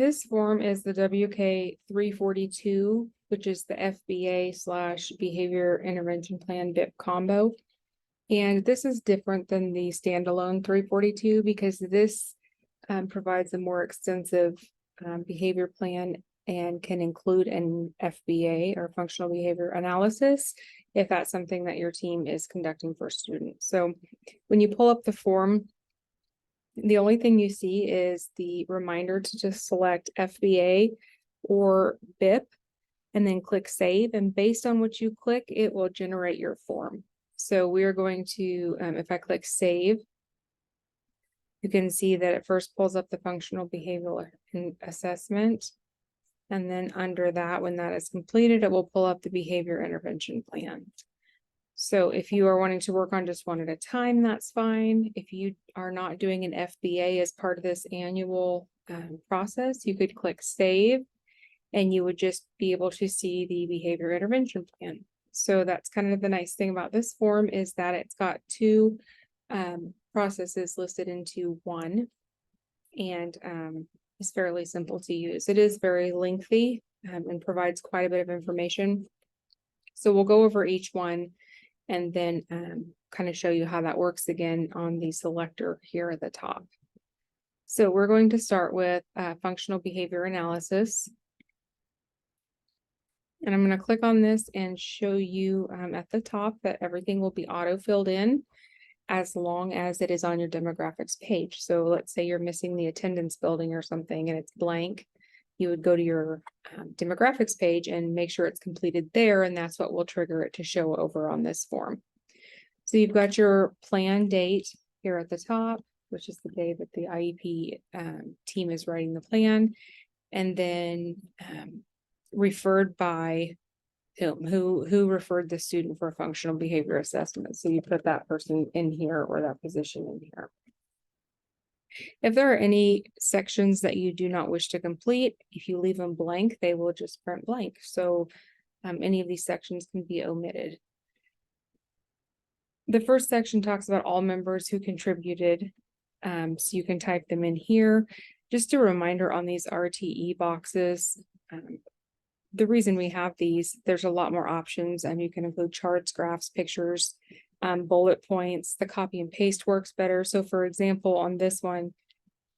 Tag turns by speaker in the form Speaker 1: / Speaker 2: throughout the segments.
Speaker 1: This form is the WK-342, which is the FBA / Behavior Intervention Plan BIP combo. And this is different than the standalone 342 because this provides a more extensive behavior plan and can include an FBA or functional behavior analysis if that's something that your team is conducting for students. So when you pull up the form, the only thing you see is the reminder to just select FBA or BIP and then click save. And based on what you click, it will generate your form. So we are going to, if I click save, you can see that it first pulls up the functional behavioral assessment. And then under that, when that is completed, it will pull up the behavior intervention plan. So if you are wanting to work on just one at a time, that's fine. If you are not doing an FBA as part of this annual process, you could click save and you would just be able to see the behavior intervention plan. So that's kind of the nice thing about this form is that it's got two processes listed into one, and it's fairly simple to use. It is very lengthy and provides quite a bit of information. So we'll go over each one and then kind of show you how that works again on the selector here at the top. So we're going to start with functional behavior analysis. And I'm going to click on this and show you at the top that everything will be auto-filled in as long as it is on your demographics page. So let's say you're missing the attendance building or something and it's blank. You would go to your demographics page and make sure it's completed there, and that's what will trigger it to show over on this form. So you've got your plan date here at the top, which is the day that the IEP team is writing the plan, and then referred by who referred the student for a functional behavior assessment. So you put that person in here or that position in here. If there are any sections that you do not wish to complete, if you leave them blank, they will just print blank. So any of these sections can be omitted. The first section talks about all members who contributed. So you can type them in here. Just a reminder on these RTE boxes, the reason we have these, there's a lot more options, and you can include charts, graphs, pictures, bullet points. The copy and paste works better. So for example, on this one,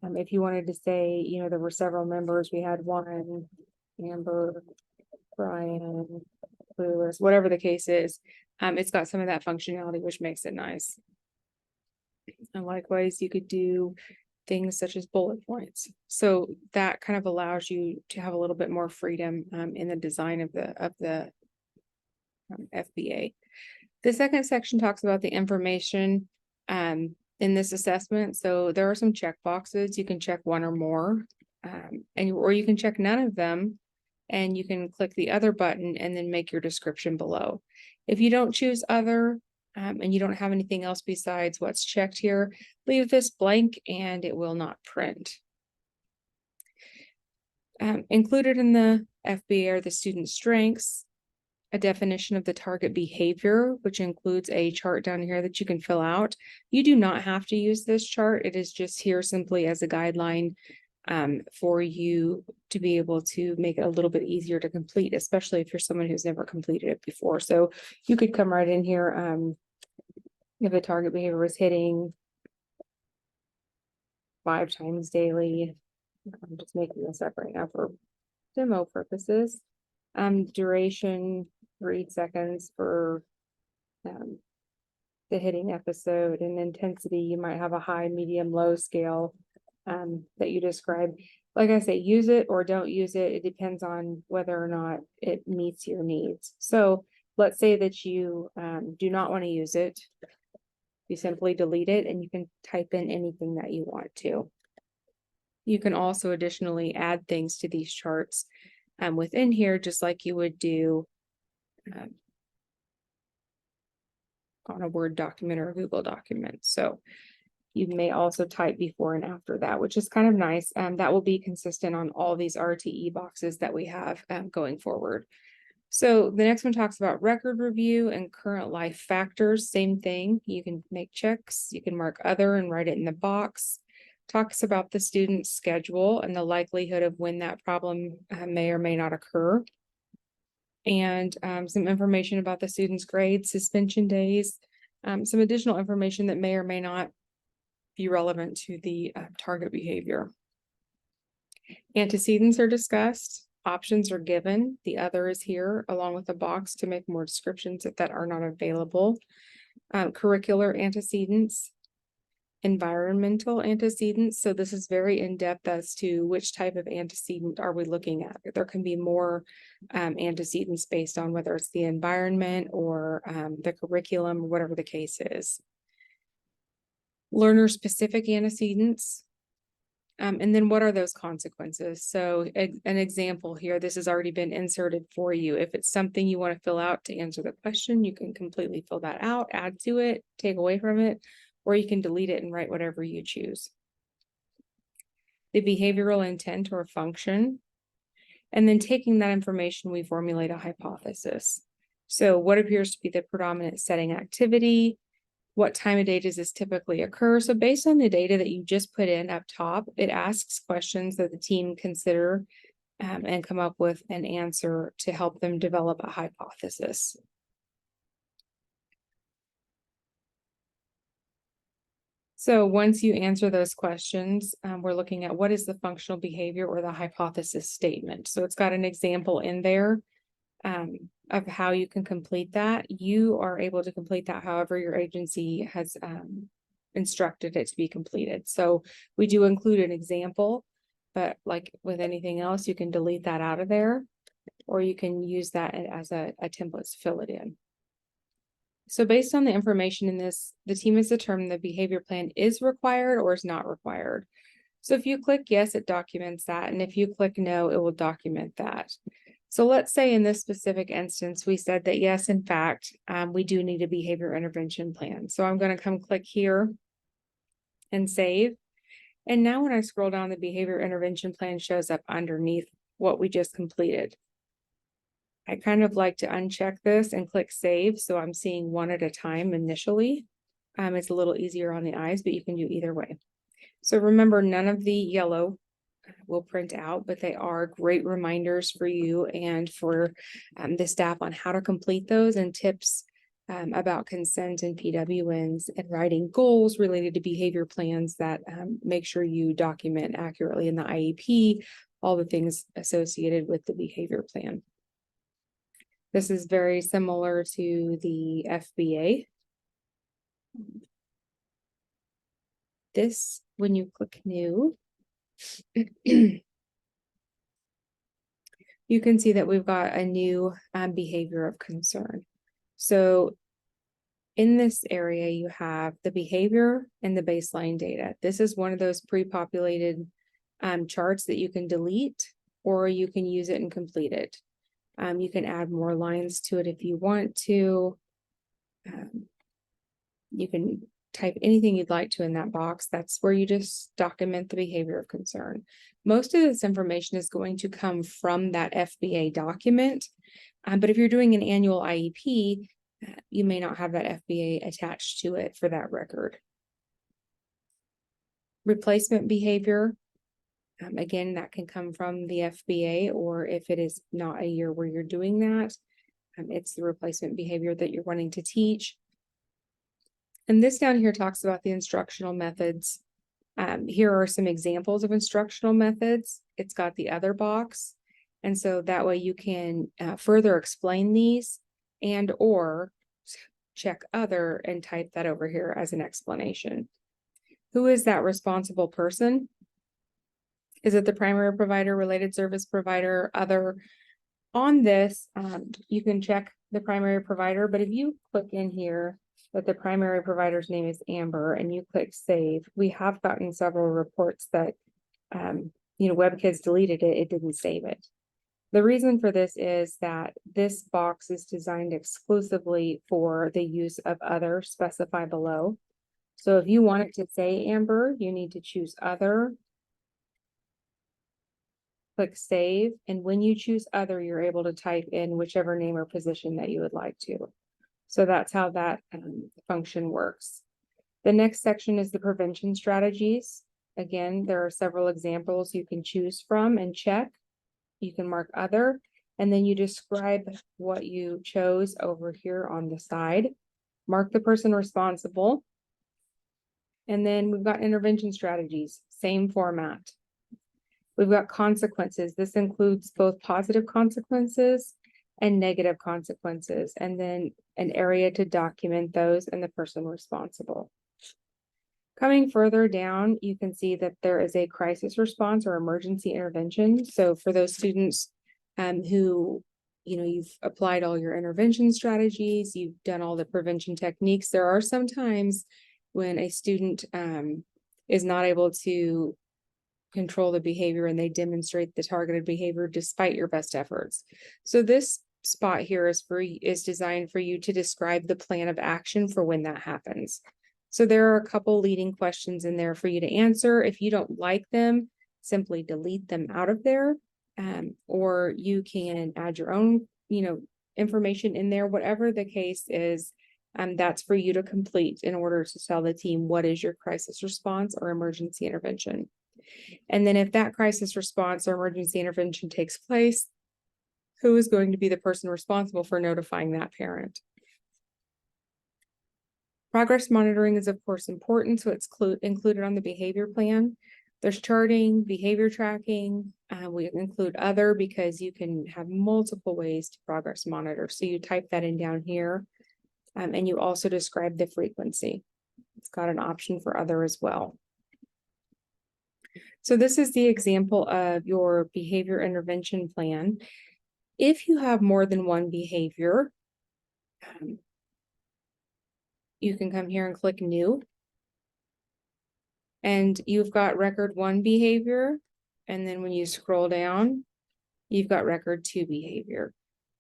Speaker 1: if you wanted to say, there were several members, we had one, Amber, Brian, Lewis, whatever the case is, it's got some of that functionality, which makes it nice. And likewise, you could do things such as bullet points. So that kind of allows you to have a little bit more freedom in the design of the FBA. The second section talks about the information in this assessment. So there are some check boxes. You can check one or more, or you can check none of them, and you can click the other button and then make your description below. If you don't choose other, and you don't have anything else besides what's checked here, leave this blank and it will not print. Included in the FBA are the student strengths, a definition of the target behavior, which includes a chart down here that you can fill out. You do not have to use this chart. It is just here simply as a guideline for you to be able to make it a little bit easier to complete, especially if you're someone who's never completed it before. So you could come right in here if the target behavior was hitting 5 times daily. I'm just making this up right now for demo purposes. Duration 3 seconds for the hitting episode, and intensity, you might have a high, medium, low scale that you describe. Like I say, use it or don't use it. It depends on whether or not it meets your needs. So let's say that you do not want to use it. You simply delete it and you can type in anything that you want to. You can also additionally add things to these charts within here, just like you would do on a Word document or a Google document. So you may also type before and after that, which is kind of nice. That will be consistent on all these RTE boxes that we have going forward. So the next one talks about record review and current life factors. Same thing. You can make checks. You can mark other and write it in the box. talks about the student's schedule and the likelihood of when that problem may or may not occur. And some information about the student's grades, suspension days, some additional information that may or may not be relevant to the target behavior. Antecedents are discussed, options are given, the other is here along with a box to make more descriptions that are not available. Curricular antecedents, environmental antecedents. So this is very in-depth as to which type of antecedent are we looking at. There can be more antecedents based on whether it's the environment or the curriculum, or whatever the case is. Learner-specific antecedents. And then what are those consequences? So an example here, this has already been inserted for you. If it's something you want to fill out to answer the question, you can completely fill that out, add to it, take away from it, or you can delete it and write whatever you choose. The behavioral intent or function. And then taking that information, we formulate a hypothesis. So what appears to be the predominant setting activity? What time of day does this typically occur? So based on the data that you just put in up top, it asks questions that the team consider and come up with an answer to help them develop a hypothesis. So once you answer those questions, we're looking at what is the functional behavior or the hypothesis statement. So it's got an example in there of how you can complete that. You are able to complete that however your agency has instructed it to be completed. So we do include an example, but like with anything else, you can delete that out of there, or you can use that as a template to fill it in. So based on the information in this, the team has determined the behavior plan is required or is not required. So if you click yes, it documents that. And if you click no, it will document that. So let's say in this specific instance, we said that yes, in fact, we do need a behavior intervention plan. So I'm going to come click here and save. And now when I scroll down, the behavior intervention plan shows up underneath what we just completed. I kind of like to uncheck this and click save. So I'm seeing one at a time initially. It's a little easier on the eyes, but you can do either way. So remember, none of the yellow will print out, but they are great reminders for you and for the staff on how to complete those, and tips about consent and PWNs and writing goals related to behavior plans that make sure you document accurately in the IEP, all the things associated with the behavior plan. This is very similar to the FBA. This, when you click new, you can see that we've got a new behavior of concern. So in this area, you have the behavior and the baseline data. This is one of those pre-populated charts that you can delete, or you can use it and complete it. You can add more lines to it if you want to. You can type anything you'd like to in that box. That's where you just document the behavior of concern. Most of this information is going to come from that FBA document. But if you're doing an annual IEP, you may not have that FBA attached to it for that record. Replacement behavior. Again, that can come from the FBA, or if it is not a year where you're doing that, it's the replacement behavior that you're wanting to teach. And this down here talks about the instructional methods. Here are some examples of instructional methods. It's got the other box. And so that way you can further explain these and or check other and type that over here as an explanation. Who is that responsible person? Is it the primary provider, related service provider, other? On this, you can check the primary provider, but if you click in here that the primary provider's name is Amber and you click save, we have gotten several reports that, WebKids deleted it, it didn't save it. The reason for this is that this box is designed exclusively for the use of other, specify below. So if you want it to say Amber, you need to choose other, click save, and when you choose other, you're able to type in whichever name or position that you would like to. So that's how that function works. The next section is the prevention strategies. Again, there are several examples you can choose from and check. You can mark other, and then you describe what you chose over here on the side. Mark the person responsible. And then we've got intervention strategies, same format. We've got consequences. This includes both positive consequences and negative consequences, and then an area to document those and the person responsible. Coming further down, you can see that there is a crisis response or emergency intervention. So for those students who, you've applied all your intervention strategies, you've done all the prevention techniques, there are some times when a student is not able to control the behavior and they demonstrate the targeted behavior despite your best efforts. So this spot here is designed for you to describe the plan of action for when that happens. So there are a couple leading questions in there for you to answer. If you don't like them, simply delete them out of there, or you can add your own, information in there. Whatever the case is, that's for you to complete in order to tell the team what is your crisis response or emergency intervention. And then if that crisis response or emergency intervention takes place, who is going to be the person responsible for notifying that parent? Progress monitoring is, of course, important, so it's included on the behavior plan. There's charting, behavior tracking. We include other because you can have multiple ways to progress monitor. So you type that in down here, and you also describe the frequency. It's got an option for other as well. So this is the example of your behavior intervention plan. If you have more than one behavior, you can come here and click new. And you've got record 1 behavior. And then when you scroll down, you've got record 2 behavior.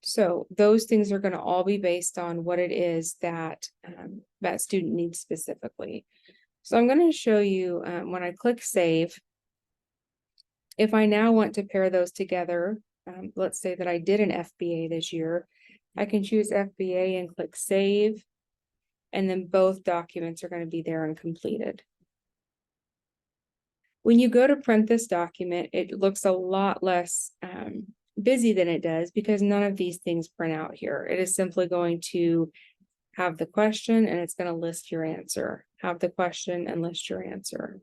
Speaker 1: So those things are going to all be based on what it is that that student needs specifically. So I'm going to show you when I click save, if I now want to pair those together, let's say that I did an FBA this year, I can choose FBA and click save, and then both documents are going to be there and completed. When you go to print this document, it looks a lot less busy than it does because none of these things print out here. It is simply going to have the question and it's going to list your answer. Have the question and list your answer.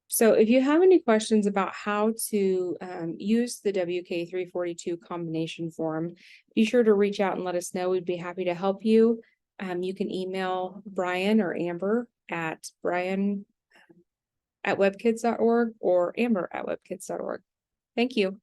Speaker 1: So if you have any questions about how to use the WK-342 combination form, be sure to reach out and let us know. We'd be happy to help you. You can email Brian or Amber at brian@webkids.org or amber@webkids.org. Thank you.